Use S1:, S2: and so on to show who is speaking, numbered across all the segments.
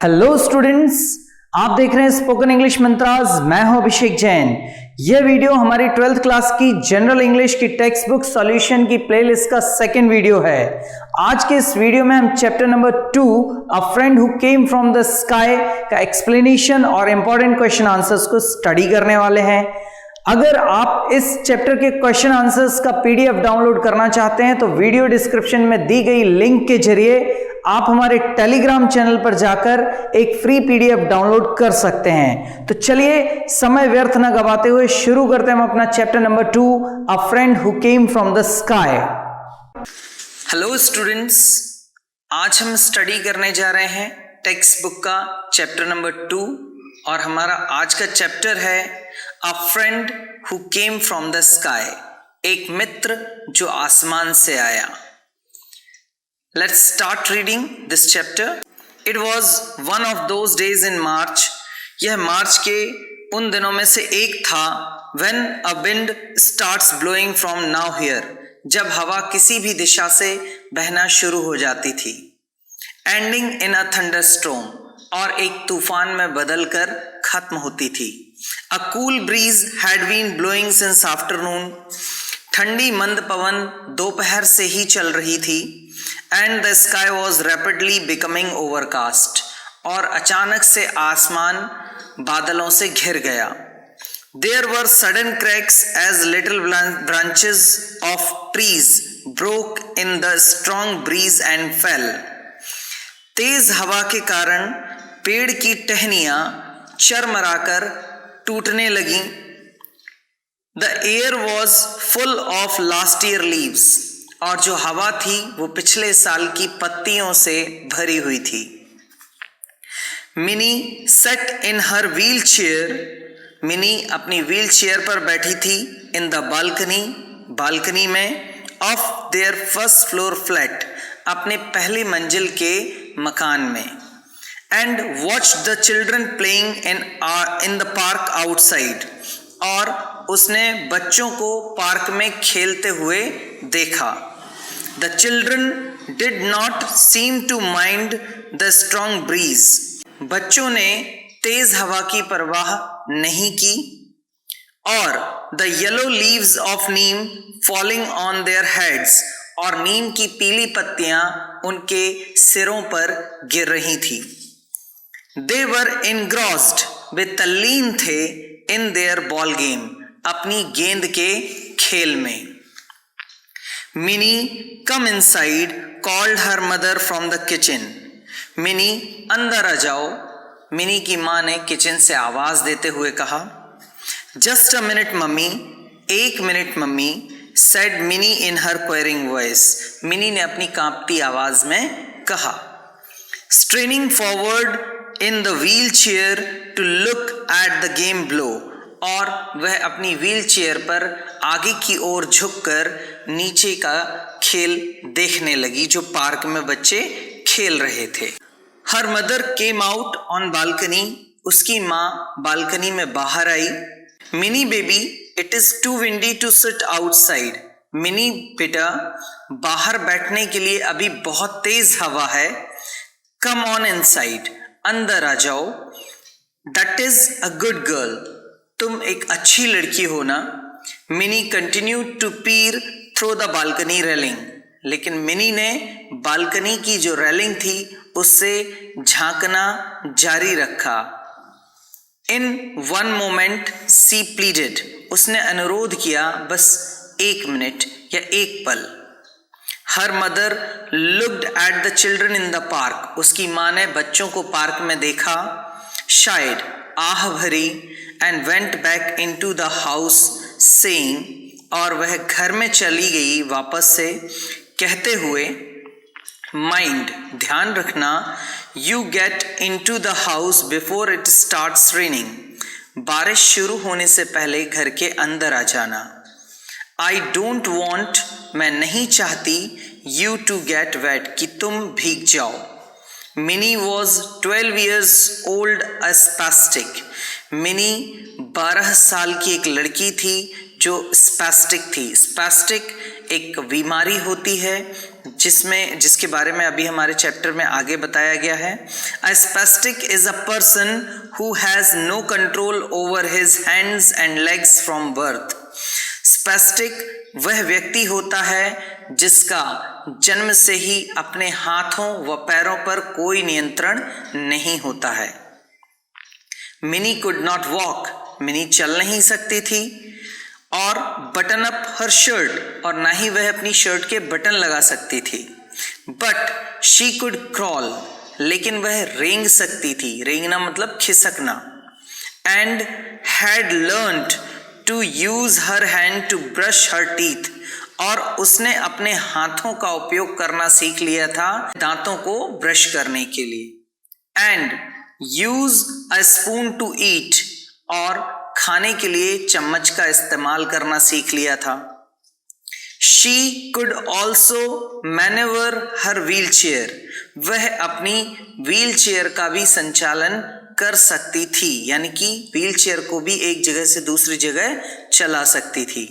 S1: Hello students, आप देख रहे हैं स्पोकन इंग्लिश मंत्रास। मैं हूं अभिषेक जैन। यह वीडियो हमारी 12th क्लास की जनरल इंग्लिश की टेक्स्ट बुक सॉल्यूशन की प्लेलिस्ट का सेकंड वीडियो है। आज के इस वीडियो में हम chapter number 2 a friend who came from the sky का एक्सप्लेनेशन और इंपॉर्टेंट क्वेश्चन आंसर्स को स्टडी करने वाले हैं। अगर आप इस चैप्टर के क्वेश्चन आंसर्स का पीडीएफ डाउनलोड करना चाहते हैं तो वीडियो डिस्क्रिप्शन में दी गई लिंक के जरिए आप हमारे टेलीग्राम चैनल पर जाकर एक फ्री पीडीएफ डाउनलोड कर सकते हैं। तो चलिए समय व्यर्थ न गवाते हुए शुरू करते हैं हम अपना chapter number 2 a friend who came from the sky. Hello students, आज हम स्टडी करने जा रहे हैं टेक्स्ट बुक का चैप्टर नंबर 2 और हमारा आज का चैप्टर है अ friend who came from the sky, एक मित्र जो आसमान से आया। Let's start reading this chapter. It was one of those days in March. यह मार्च के उन दिनों में से एक था when a wind starts blowing from now here. जब हवा किसी भी दिशा से बहना शुरू हो जाती थी। Ending in a thunderstorm. और एक तूफान में बदलकर खत्म होती थी। A cool breeze had been blowing since afternoon. ठंडी मंद पवन दोपहर से ही चल रही थी। And the sky was rapidly becoming overcast. और अचानक से आसमान बादलों से घिर गया। There were sudden cracks as little branches of trees broke in the strong breeze and fell. तेज हवा के कारण पेड़ की टहनियां चरमराकर टूटने लगीं। The air was full of last year leaves. और जो हवा थी वो पिछले साल की पत्तियों से भरी हुई थी। मिनी सेट इन हर व्हील चेयर, मिनी अपनी व्हील चेयर पर बैठी थी इन द बालकनी में of their first floor flat, अपने पहली मंजिल के मकान में। And watch the children playing in the park outside, और उसने बच्चों को पार्क में खेलते हुए देखा। The children did not seem to mind the strong breeze. बच्चों ने तेज हवा की परवाह नहीं की। और the yellow leaves of neem falling on their heads, और नीम की पीली पत्तियां उनके सिरों पर गिर रही थी। They were engrossed, वे तल्लीन थे in their ball game, अपनी गेंद के खेल में। Mini come inside called her mother from the kitchen, mini अंदर आ जाओ, मिनी की माँ ने किचन से आवाज देते हुए कहा। जस्ट अ मिनट मम्मी, एक मिनट mummy, said Mini in her quivering voice, Mini ने अपनी कांपती आवाज में कहा। Straining forward in the wheelchair to look at the game below, और वह अपनी व्हील चेयर पर आगे की ओर झुककर नीचे का खेल देखने लगी जो पार्क में बच्चे खेल रहे थे। Her mother came out on balcony, उसकी माँ बालकनी में बाहर आई। Mini baby, it is too windy to sit outside, Mini बेटा बाहर बैठने के लिए अभी बहुत तेज हवा है। कम ऑन इनसाइड, अंदर आ जाओ। That is a good girl, तुम एक अच्छी लड़की हो ना। Mini continue to peer through the balcony railing, लेकिन मिनी ने बालकनी की जो रेलिंग थी उससे झांकना जारी रखा। In one moment she pleaded, उसने अनुरोध किया बस एक मिनट या एक पल। Her mother looked at the children in the park, उसकी माँ ने बच्चों को पार्क में देखा। शायद आह भरी and went back into the house saying, और वह घर में चली गई वापस से कहते हुए। माइंड, ध्यान रखना, you get into the house before it starts raining, बारिश शुरू होने से पहले घर के अंदर आ जाना। आई डोंट वॉन्ट, मैं नहीं चाहती, यू टू गेट वेट, कि तुम भीग जाओ। Mini was 12 years old, a spastic, mini 12 साल की एक लड़की थी जो स्पैस्टिक थी। स्पैस्टिक एक बीमारी होती है जिसके बारे में अभी हमारे चैप्टर में आगे बताया गया है। A spastic is a person who has no control over his hands and legs from birth. Spastic वह व्यक्ति होता है जिसका जन्म से ही अपने हाथों व पैरों पर कोई नियंत्रण नहीं होता है। Mini could not walk, mini चल नहीं सकती थी। और बटन अप हर शर्ट, और ना ही वह अपनी शर्ट के बटन लगा सकती थी। बट शी कुड क्रॉल, लेकिन वह रेंग सकती थी। रेंगना मतलब खिसकना। And had learned to use her hand to brush her teeth, और उसने अपने हाथों का उपयोग करना सीख लिया था दांतों को ब्रश करने के लिए। And use a spoon to eat, और खाने के लिए चम्मच का इस्तेमाल करना सीख लिया था। She could also manoeuvre her wheel chair, वह अपनी व्हील चेयर का भी संचालन कर सकती थी, यानी कि व्हील चेयर को भी एक जगह से दूसरी जगह चला सकती थी।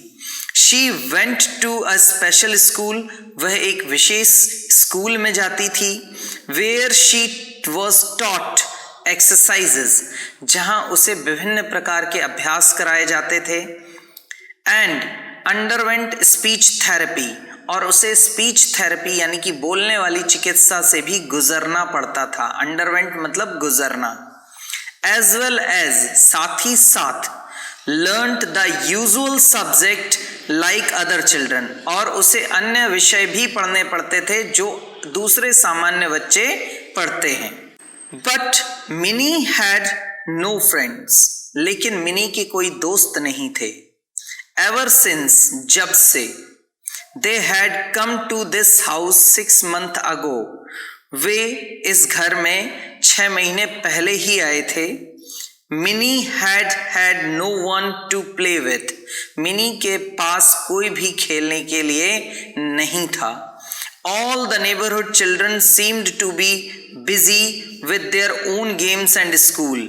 S1: She went to a special school, वह एक विशेष स्कूल में जाती थी। Where she was taught exercises, जहां उसे विभिन्न प्रकार के अभ्यास कराए जाते थे। एंड अंडरवेंट स्पीच थेरेपी, और उसे स्पीच थेरेपी यानी कि बोलने वाली चिकित्सा से भी गुजरना पड़ता था। अंडरवेंट मतलब गुजरना। एज वेल एज, साथ ही साथ, learned the usual subject like other children, और उसे अन्य विषय भी पढ़ने पड़ते थे जो दूसरे सामान्य बच्चे पढ़ते हैं। But Mini had no friends, लेकिन मिनी के कोई दोस्त नहीं थे। एवर सिंस, जब से, they had come to this house 6 months ago, वे इस घर में 6 महीने पहले ही आए थे। Mini had no one to play with, Mini के पास कोई भी खेलने के लिए नहीं था। All the neighborhood children seemed to be busy with their own games and school.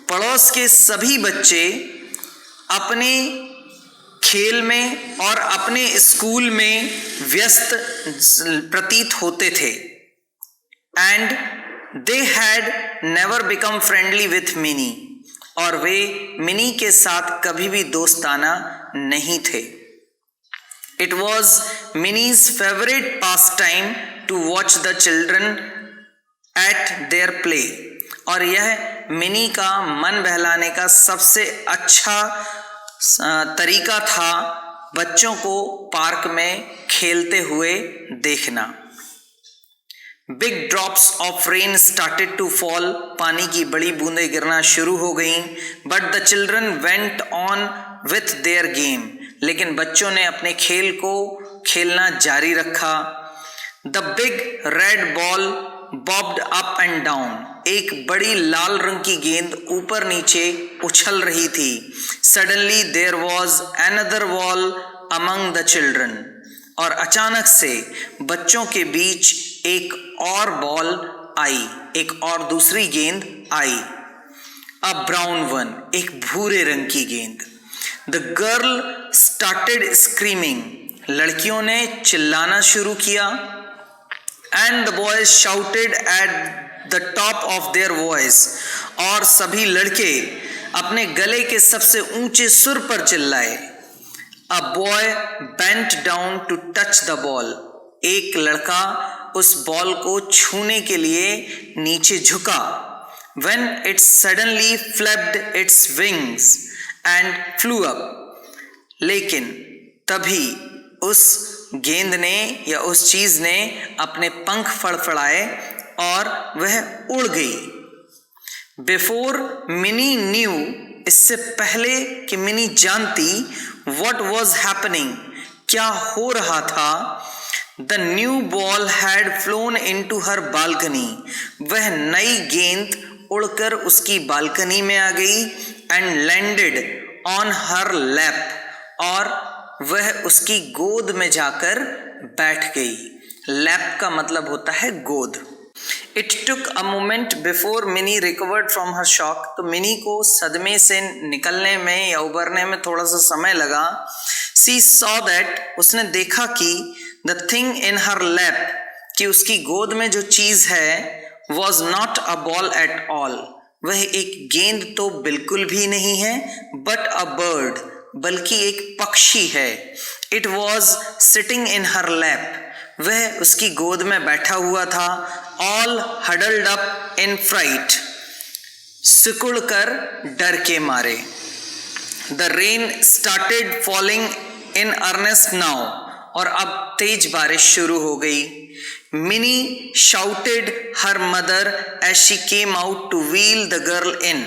S1: पड़ोस के सभी बच्चे अपने खेल में और अपने स्कूल में व्यस्त प्रतीत होते थे। And they had never become friendly with Minnie, और वे मिनी के साथ कभी भी दोस्ताना नहीं थे। It was Minnie's favorite pastime to watch the children at their play, और यह मिनी का मन बहलाने का सबसे अच्छा तरीका था बच्चों को पार्क में खेलते हुए देखना। Big drops of rain started to fall, पानी की बड़ी बूंदें गिरना शुरू हो गईं। But the children went on with their game, लेकिन बच्चों ने अपने खेल को खेलना जारी रखा। The big red ball barbed up and down, एक बड़ी लाल रंग की गेंद ऊपर नीचे उछल रही थी। Suddenly there was another ball among the children, और अचानक से बच्चों के बीच एक और बॉल आई, एक और दूसरी गेंद आई। अ ब्राउन वन, एक भूरे रंग की गेंद। द गर्ल स्टार्टेड स्क्रीमिंग, लड़कियों ने चिल्लाना शुरू किया। And the boys shouted at the top of their voice, और सभी लड़के अपने गले के सबसे ऊंचे सुर पर चिल्लाए। A boy bent down to touch the ball, एक लड़का उस बॉल को छूने के लिए नीचे झुका। When it suddenly flapped its wings and flew up, लेकिन तभी उस गेंद ने या उस चीज ने अपने पंख फड़फड़ाए और वह उड़ गई। Before Minnie knew, इससे पहले कि मिनी जानती what was happening, क्या हो रहा था, The new ball had flown into her balcony, वह नई गेंद उड़कर उसकी बालकनी में आ गई। And landed on her lap, और वह उसकी गोद में जाकर बैठ गई। लैप का मतलब होता है गोद। It took a moment before Minnie recovered from her shock. तो मिनी को सदमे से निकलने में या उबरने में थोड़ा सा समय लगा. She saw that, उसने देखा कि the thing in her lap, कि उसकी गोद में जो चीज है, was not a ball at all, वह एक गेंद तो बिल्कुल भी नहीं है, but a bird, बल्कि एक पक्षी है. It was sitting in her lap, वह उसकी गोद में बैठा हुआ था. All huddled up in fright, सिकुड़ कर डर के मारे. The rain started falling in earnest now, और अब तेज बारिश शुरू हो गई. Minnie shouted her mother as she came out to wheel the girl in.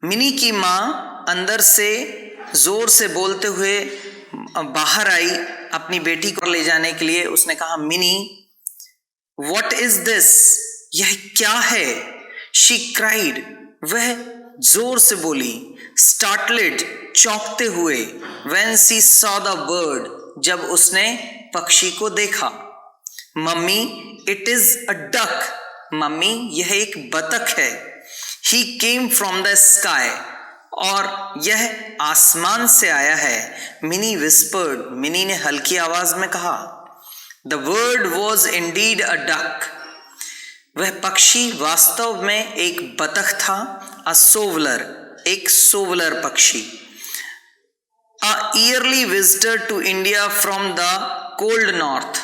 S1: Mini की माँ अंदर से जोर से बोलते हुए बाहर आई अपनी बेटी को ले जाने के लिए. उसने कहा, मिनी, What is this? यह क्या है? She cried, वह जोर से बोली. Startled, चौंकते हुए. When she saw the bird, जब उसने पक्षी को देखा. Mummy, it is a duck. Mummy, यह एक बतख है. He came from the sky, और यह आसमान से आया है. मिनी whispered, मिनी ने हल्की आवाज में कहा. The bird was indeed a duck. वह पक्षी वास्तव में एक बतख था. A soveler, एक सोवलर पक्षी. A yearly visitor to India from the cold north.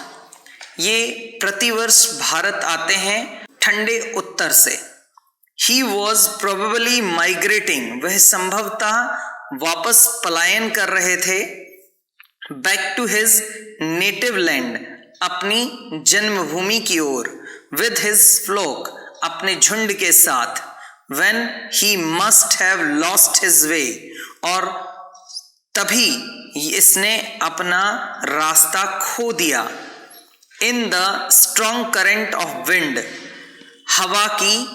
S1: ये प्रतिवर्ष भारत आते हैं ठंडे उत्तर से. He was probably migrating, वह संभवतः वापस पलायन कर रहे थे. Back to his native land, अपनी जन्मभूमि की ओर. With his flock, अपने झुंड के साथ. When he must have lost his way, और तभी इसने अपना रास्ता खो दिया. In the strong current of wind, हवा की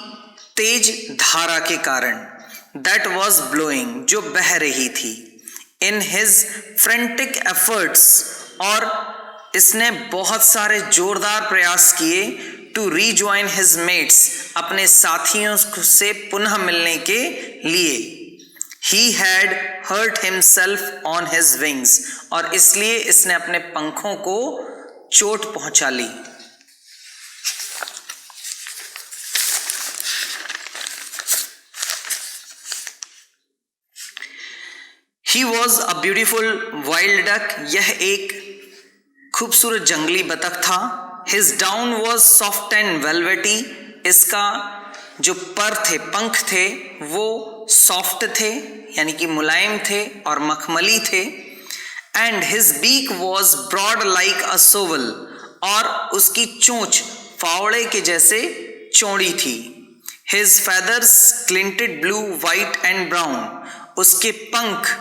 S1: तेज धारा के कारण. That was blowing, जो बह रही थी. In his frantic efforts, और इसने बहुत सारे जोरदार प्रयास किए. To rejoin his mates, अपने साथियों से पुनः मिलने के लिए. He had hurt himself on his wings, और इसलिए इसने अपने पंखों को चोट पहुंचा ली. He was a beautiful wild duck, यह एक खूबसूरत जंगली बतख था. His down was soft and velvety, इसका जो पर थे, पंख थे, वो सॉफ्ट थे, यानी कि मुलायम थे और मखमली थे. And his beak was broad like a shovel, और उसकी चोंच फावड़े के जैसे चौड़ी थी. His feathers glinted blue, white and brown, उसके पंख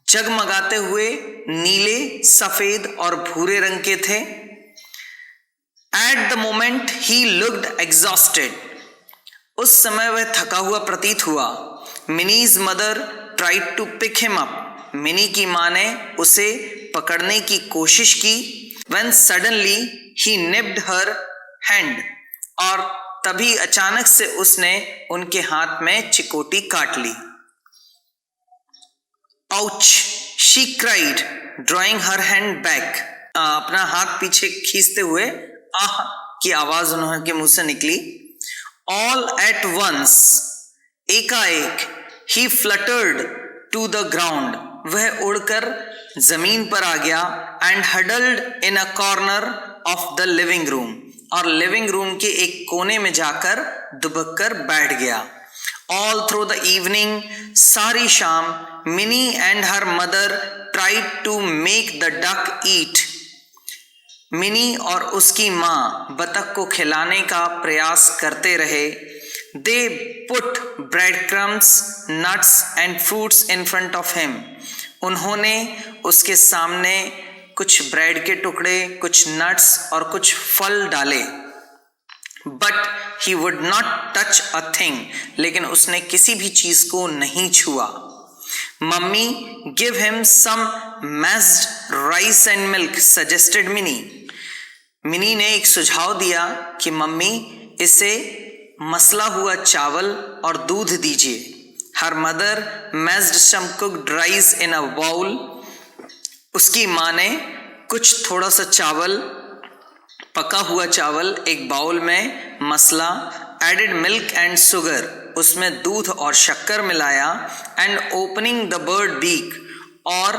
S1: जगमगाते हुए नीले, सफेद और भूरे रंग के थे. At the moment he looked exhausted, उस समय वह थका हुआ प्रतीत हुआ. Minnie's mother tried to pick him up, mini की माँ ने उसे पकड़ने की कोशिश की. When suddenly he nipped her hand, और तभी अचानक से उसने उनके हाथ में चिकोटी काट ली. Ouch, she cried, drawing her hand back. अपना हाथ पीछे खींचते हुए आह की आवाज उन्होंने के मुंह से निकली. All at once, एकाएक, he fluttered to the ground, वह उड़कर जमीन पर आ गया. And huddled in a corner of the living room, और लिविंग रूम के एक कोने में जाकर दुबक कर बैठ गया. All through the evening, सारी शाम, Minnie and her mother tried to make the duck eat. Mini और उसकी माँ बतख को खिलाने का प्रयास करते रहे. They put breadcrumbs, nuts and fruits in front of him. उन्होंने उसके सामने कुछ ब्रेड के टुकड़े, कुछ नट्स और कुछ फल डाले. But he would not touch a thing, लेकिन उसने किसी भी चीज को नहीं छुआ. Mummy, give him some mashed rice and milk, suggested Minnie. Mini ने एक सुझाव दिया कि मम्मी इसे मसला हुआ चावल और दूध दीजिए। Her mother mashed some cooked rice in a bowl. उसकी माँ ने कुछ थोड़ा सा चावल, पका हुआ चावल एक बाउल में मसला, एडेड मिल्क एंड शुगर, उसमें दूध और शक्कर मिलाया, and opening the bird beak, और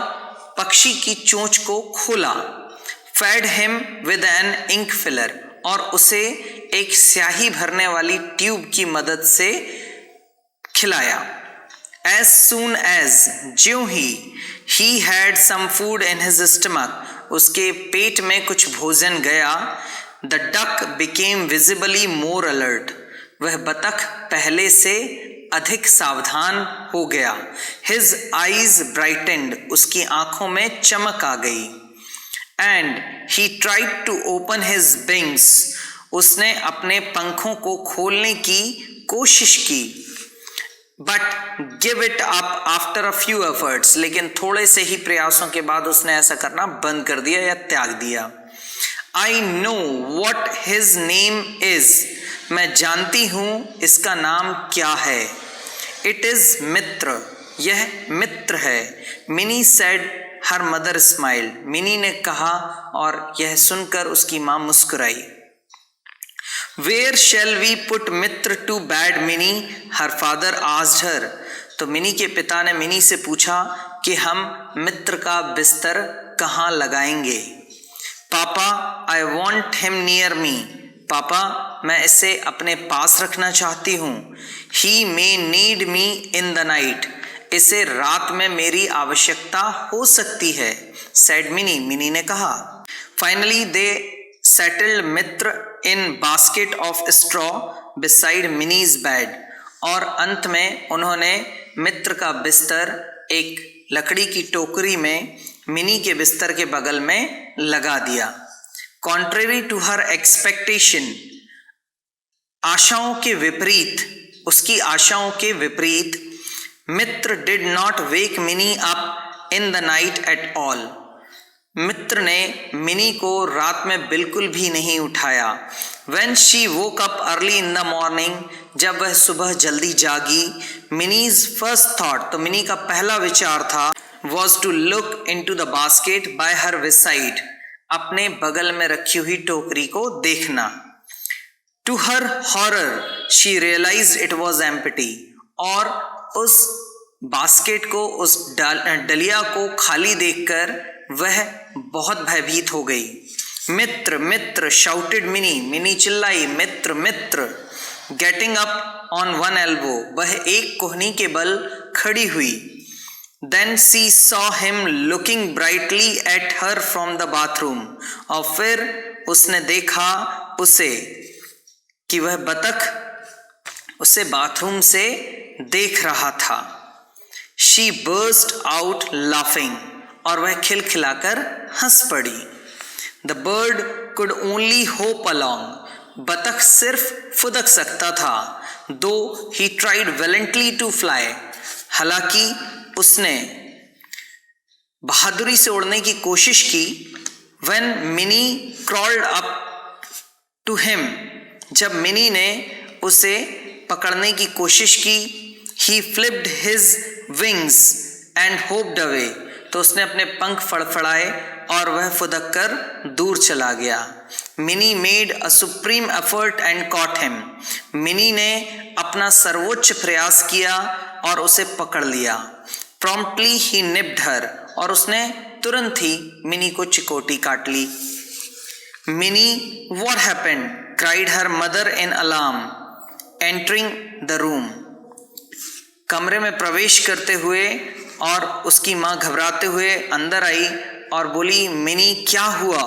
S1: पक्षी की चोंच को खोला, fed him with an ink filler, और उसे एक स्याही भरने वाली ट्यूब की मदद से खिलाया। As soon as, ज्यों ही had some food in his stomach, उसके पेट में कुछ भोजन गया, the duck became visibly more alert, वह बतख पहले से अधिक सावधान हो गया। His eyes brightened, उसकी आंखों में चमक आ गई। And he tried to open his wings, उसने अपने पंखों को खोलने की कोशिश की। But give it up after a few efforts, लेकिन थोड़े से ही प्रयासों के बाद उसने ऐसा करना बंद कर दिया या त्याग दिया। I know what his name is, मैं जानती हूं इसका नाम क्या है। इट इज मित्र, यह मित्र है। Mini said, her mother smiled, mini ने कहा और यह सुनकर उसकी मां मुस्कुराई। Where shall we put Mitra to bed, mini, her father asked her, तो मिनी के पिता ने मिनी से पूछा कि हम मित्र का बिस्तर कहाँ लगाएंगे। पापा, I want him near me, पापा मैं इसे अपने पास रखना चाहती हूँ। He may need me in the night, इसे रात में मेरी आवश्यकता हो सकती है। said मिनी, मिनी ने कहा। Finally they settled Mitra in basket of straw beside minis bed, और अंत में उन्होंने मित्र का बिस्तर एक लकड़ी की टोकरी में मिनी के बिस्तर के बगल में लगा दिया। Contrary to her expectation, आशाओं के विपरीत, उसकी आशाओं के विपरीत, मित्र did not wake mini up in the night at all, मित्र ने मिनी को रात में बिल्कुल भी नहीं उठाया। When she woke up early in the morning, जब वह सुबह जल्दी जागी, मिनीज फर्स्ट थॉट, तो मिनी का पहला विचार था, was to look into the basket by her beside, अपने बगल में रखी हुई टोकरी को देखना। To her horror, she realized it was empty, और उस बास्केट को, उस डलिया को खाली देखकर वह बहुत भयभीत हो गई। मित्र मित्र, शाउटेड मिनी, मिनी चिल्लाई, Mitra Mitra. Getting up on one elbow, वह एक कोहनी के बल खड़ी हुई। Then she saw him looking brightly at her from the bathroom, और फिर उसने देखा उसे कि वह बतख उसे बाथरूम से देख रहा था। शी बर्स्ट आउट लाफिंग, और वह खिलखिलाकर हंस पड़ी। The bird could only hop along, बतख सिर्फ फुदक सकता था। Though he tried valiantly to fly, हालांकि उसने बहादुरी से उड़ने की कोशिश की। When Mini crawled up to him, जब मिनी ने उसे पकड़ने की कोशिश की, he flipped his wings and hopped away, तो उसने अपने पंख फड़फड़ाए और वह फुदक कर दूर चला गया। Mini made a supreme effort and cot him, mini ने अपना सर्वोच्च प्रयास किया और उसे पकड़ लिया। प्रॉम्प्टली ही निप्ड हर, और उसने तुरंत ही मिनी को चिकोटी काट ली। Mini, what happened, cried her mother in alarm, entering the room, कमरे में प्रवेश करते हुए और उसकी मां घबराते हुए अंदर आई और बोली, मिनी क्या हुआ।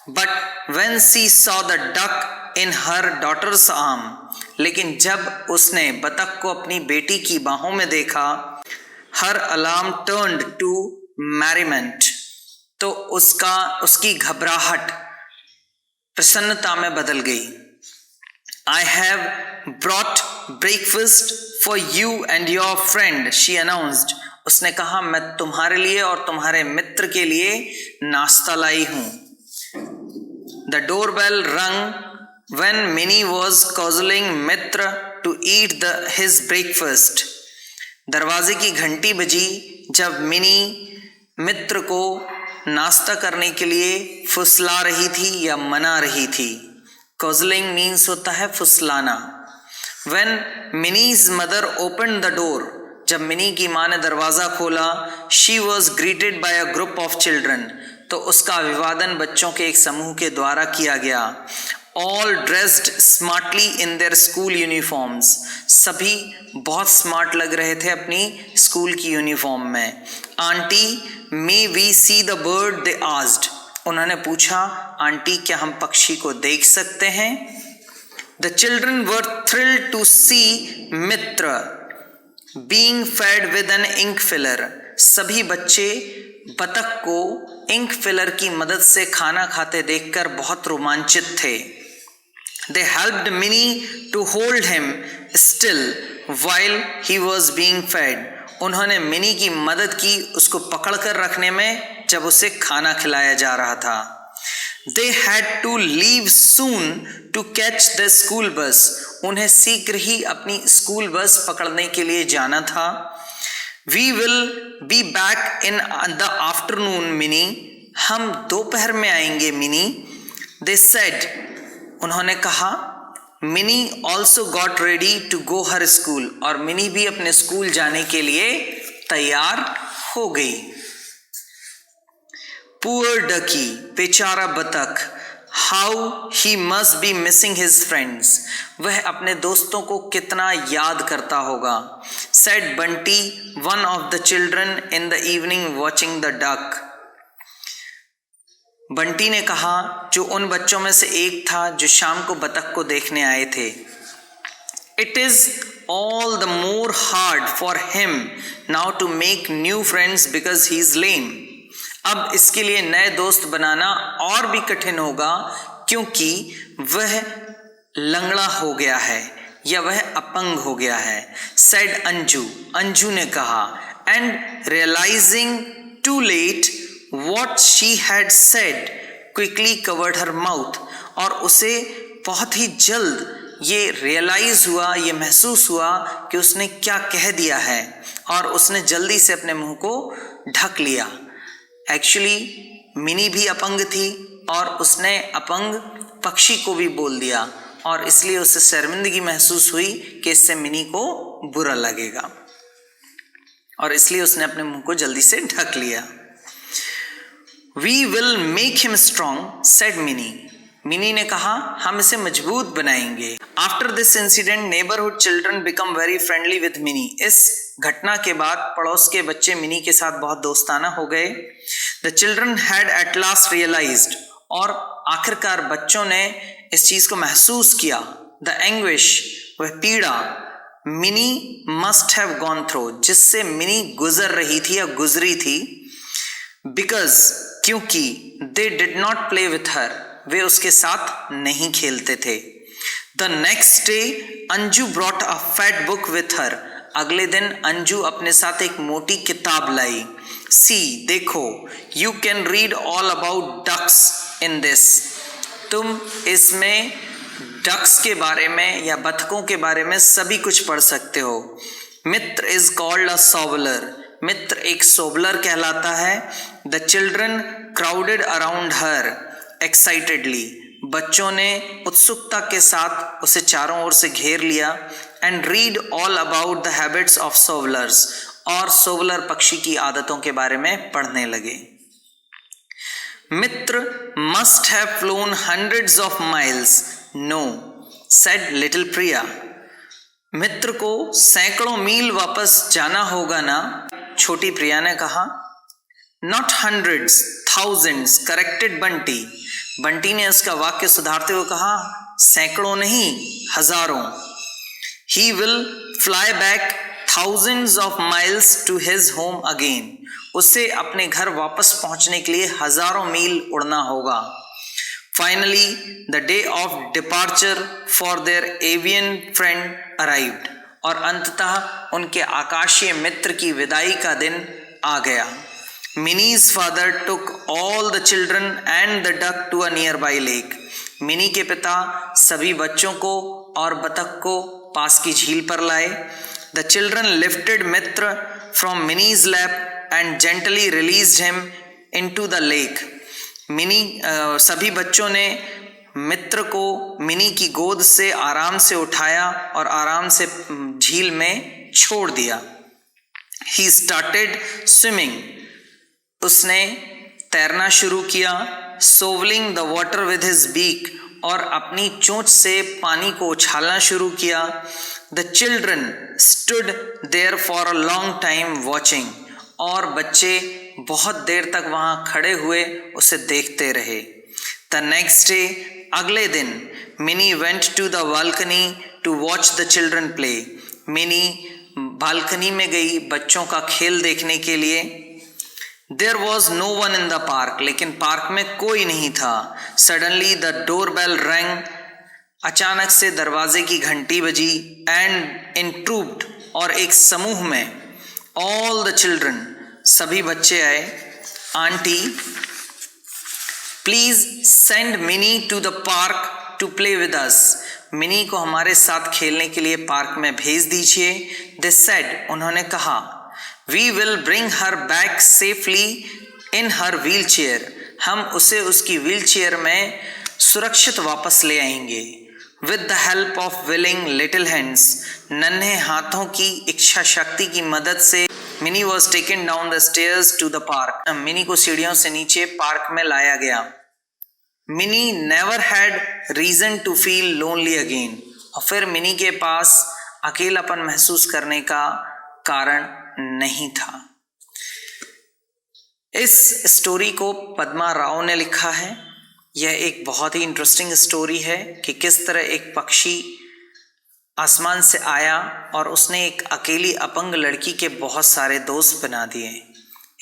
S1: But when she saw the duck in her daughter's arm, लेकिन जब उसने बतख को अपनी बेटी की बाहों में देखा, हर अलार्म टर्न्ड टू मैरीमेंट, तो उसकी घबराहट प्रसन्नता में बदल गई। I have brought breakfast for you and your friend, she announced. उसने कहा, मैं तुम्हारे लिए और तुम्हारे मित्र के लिए नाश्ता लाई हूं। The doorbell rung when Minnie was cozzling Mitra to eat his breakfast. दरवाजे की घंटी बजी जब मिनी मित्र को नाश्ता करने के लिए फुसला रही थी या मना रही थी. Cozzling means होता है फुसलाना. When Minnie's mother opened the door, जब मिनी की माँ ने दरवाजा खोला, she was greeted by a group of children, तो उसका अभिवादन बच्चों के एक समूह के द्वारा किया गया. All dressed smartly in their school uniforms, सभी बहुत स्मार्ट लग रहे थे अपनी स्कूल की यूनिफॉर्म में. Aunty, may we see the bird, they asked, उन्होंने पूछा, आंटी क्या हम पक्षी को देख सकते हैं? The children were thrilled to see Mitra being fed with an ink filler. सभी बच्चे बतख को इंक फिलर की मदद से खाना खाते देखकर बहुत रोमांचित थे. They helped Minnie to hold him still while he was being fed. उन्होंने मिनी की मदद की उसको पकड़कर रखने में जब उसे खाना खिलाया जा रहा था. They had to leave soon to catch the school bus. उन्हें शीघ्र ही अपनी स्कूल बस पकड़ने के लिए जाना था. We will be back in the afternoon, Minnie. हम दोपहर में आएंगे मिनी. They said, उन्होंने कहा. Mini also got ready to go her school. और मिनी भी अपने स्कूल जाने के लिए तैयार हो गई. Poor ducky, बेचारा बतख. How he must be missing his friends. वह अपने दोस्तों को कितना याद करता होगा. Said Bunty, one of the children in the evening watching the duck. Bunty ने कहा, जो उन बच्चों में से एक था जो शाम को बतख को देखने आए थे. It is all the more hard for him now to make new friends because he is lame. अब इसके लिए नए दोस्त बनाना और भी कठिन होगा क्योंकि वह लंगड़ा हो गया है या वह अपंग हो गया है. Said अंजू, अंजू ने कहा. And realizing too late what she had said, quickly covered her mouth. और उसे बहुत ही जल्द ये रियलाइज हुआ, ये महसूस हुआ कि उसने क्या कह दिया है और उसने जल्दी से अपने मुंह को ढक लिया. एक्चुअली मिनी भी अपंग थी और उसने अपंग पक्षी को भी बोल दिया और इसलिए उसे शर्मिंदगी महसूस हुई कि इससे मिनी को बुरा लगेगा और इसलिए उसने अपने मुंह को जल्दी से ढक लिया. We will make him strong, said Minnie. Mini ने कहा, हम इसे मजबूत बनाएंगे. After this incident, neighborhood children become very friendly with Minnie. इस घटना के बाद पड़ोस के बच्चे मिनी के साथ बहुत दोस्ताना हो गए. The children had at last realized, और आखिरकार बच्चों ने इस चीज को महसूस किया. The anguish, वह पीड़ा mini must have gone through, जिससे मिनी गुजर रही थी या गुजरी थी. Because, क्योंकि they did not play with her, वे उसके साथ नहीं खेलते थे. The next day, Anju brought a fat book with her. अगले दिन अंजू अपने साथ एक मोटी किताब लाई. See, देखो, you can read all about ducks in this. तुम इसमें डक्स के बारे में या बतखों के बारे में सभी कुछ पढ़ सकते हो. मित्र is called a sobbler. मित्र एक सोबलर कहलाता है. The children crowded around her excitedly. बच्चों ने उत्सुकता के साथ उसे चारों ओर से घेर लिया. And read all about the habits of soblers. और सोबलर पक्षी की आदतों के बारे में पढ़ने लगे. मित्र must have flown hundreds of miles. No, said little Priya. मित्र को सैकड़ों मील वापस जाना होगा ना, छोटी प्रिया ने कहा. Not hundreds, thousands, corrected Bunty. Bunty ने उसका वाक्य सुधारते हुए कहा, सैकड़ों नहीं, हजारों. He will fly back thousands of miles to his home again. उसे अपने घर वापस पहुंचने के लिए हजारों मील उड़ना होगा. Finally, the day of departure for their avian friend arrived. और अंततः उनके आकाशीय मित्र की विदाई का दिन आ गया. Minnie's father took all the children and the duck to a nearby lake. Mini के पिता सभी बच्चों को और बतख को पास की झील पर लाए. The children lifted Mitra from Minnie's lap and gently released him into the lake. सभी बच्चों ने मित्र को मिनी की गोद से आराम से उठाया और आराम से झील में छोड़ दिया. He started swimming. उसने तैरना शुरू किया. Shoveling the water with his beak. और अपनी चोंच से पानी को उछालना शुरू किया. The children stood there for a long time watching. और बच्चे बहुत देर तक वहां खड़े हुए उसे देखते रहे. The next day, अगले दिन Minnie went to the balcony to watch the children play. Minnie balcony में गई बच्चों का खेल देखने के लिए. There was no one in the park. लेकिन पार्क में कोई नहीं था. Suddenly the doorbell rang. अचानक से दरवाजे की घंटी बजी. And in trooped, और एक समूह में, all the children, सभी बच्चे आए. Auntie, please send Minnie to the park to play with us. Mini को हमारे साथ खेलने के लिए पार्क में भेज दीजिए. They said, उन्होंने कहा, We will bring her back safely in her wheelchair. हम उसे उसकी व्हीलचेयर में सुरक्षित वापस ले आएंगे. With the help of willing little hands, नन्हे हाथों की इच्छा शक्ति की मदद से mini was taken down the stairs to the park. Mini को सीढ़ियों से नीचे पार्क में लाया गया. Mini never had reason to feel lonely again. और फिर मिनी के पास अकेलापन महसूस करने का कारण नहीं था. इस स्टोरी को पद्मा राव ने लिखा है. यह एक बहुत ही इंटरेस्टिंग स्टोरी है कि किस तरह एक पक्षी आसमान से आया और उसने एक अकेली अपंग लड़की के बहुत सारे दोस्त बना दिए.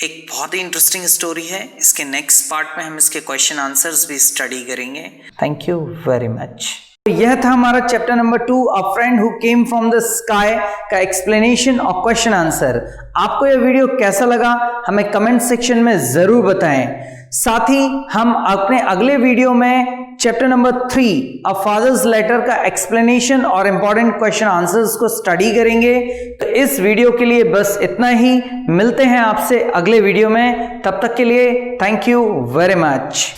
S1: एक बहुत ही इंटरेस्टिंग स्टोरी है. इसके नेक्स्ट पार्ट में हम इसके क्वेश्चन आंसर्स भी स्टडी करेंगे. Thank you very much. यह था हमारा chapter number 2, a friend who came from the sky का एक्सप्लेनेशन और क्वेश्चन आंसर. आपको यह वीडियो कैसा लगा हमें कमेंट सेक्शन में जरूर बताएं. साथ ही हम अपने अगले वीडियो में चैप्टर नंबर 3, अ फादर्स लेटर का एक्सप्लेनेशन और इंपॉर्टेंट क्वेश्चन आंसर्स को स्टडी करेंगे. तो इस वीडियो के लिए बस इतना ही. मिलते हैं आपसे अगले वीडियो में. तब तक के लिए थैंक यू वेरी मच.